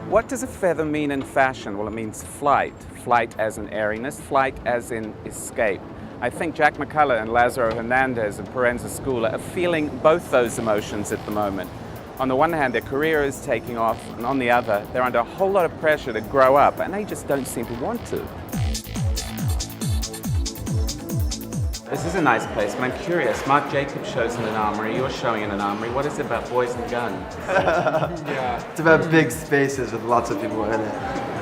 What does a feather mean in fashion? Well, it means flight. Flight as in airiness, flight as in escape. I think Jack McCullough and Lázaro Hernandez and Proenza Schouler are feeling both those emotions at the moment. On the one hand, their career is taking off, and on the other, they're under a whole lot of pressure to grow up, and they just don't seem to want to. This is a nice place, but I'm curious. Marc Jacobs shows in an armory, you're showing in an armory. What is it about boys and guns? Yeah. It's about big spaces with lots of people in it.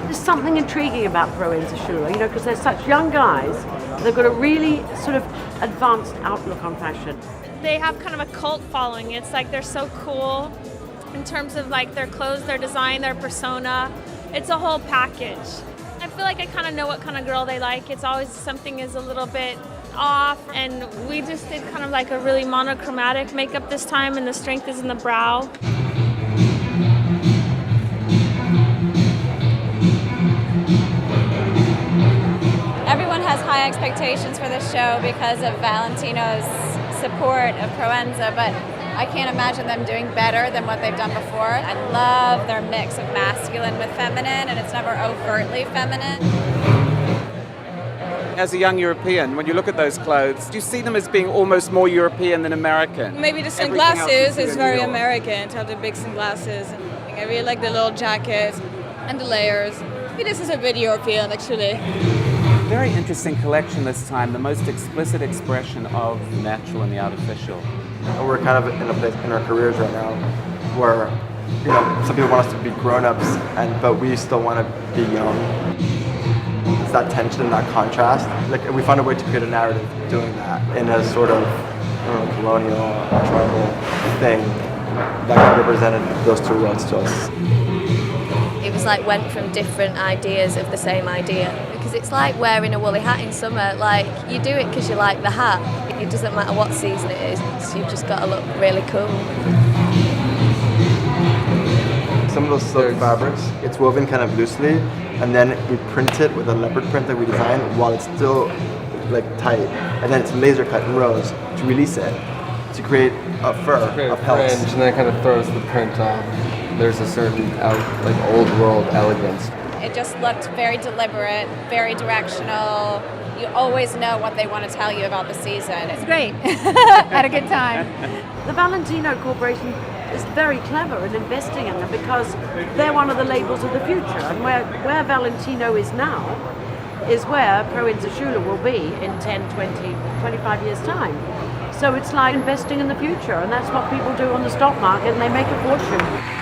There's something intriguing about Proenza Schouler, because they're such young guys. They've got a really sort of advanced outlook on fashion. They have kind of a cult following. It's like they're so cool in terms of like their clothes, their design, their persona. It's a whole package. I feel like I kind of know what kind of girl they like. It's always something is a little bit off, and we just did kind of like a really monochromatic makeup this time, and the strength is in the brow. Everyone has high expectations for this show because of Valentino's support of Proenza, but I can't imagine them doing better than what they've done before. I love their mix of masculine with feminine, and it's never overtly feminine. As a young European, when you look at those clothes, do you see them as being almost more European than American? Maybe the sunglasses is very American, to have the big sunglasses. And I really like the little jackets and the layers. Maybe this is a bit European, actually. Very interesting collection this time, the most explicit expression of the natural and the artificial. We're kind of in a place in our careers right now where, some people want us to be grown-ups, but we still want to be young. It's that tension and that contrast. Like, we found a way to create a narrative doing that in a sort of colonial, tribal thing that kind of represented those two worlds to us. It was like went from different ideas of the same idea. Because it's like wearing a woolly hat in summer. Like, you do it because you like the hat. It doesn't matter what season it is. So you've just got to look really cool. Some of those silk fabrics, it's woven kind of loosely, and then we print it with a leopard print that we designed while it's still like tight, and then it's laser cut in rows to release it, to create a fur, a pelt. Fringe, and then it kind of throws the print off. There's a certain old world elegance. It just looked very deliberate, very directional. You always know what they want to tell you about the season. It's great. Had a good time. The Valentino Corporation is very clever in investing in them because they're one of the labels of the future. And where Valentino is now is where Proenza Schouler will be in 10, 20, 25 years' time. So it's like investing in the future, and that's what people do on the stock market, and they make a fortune.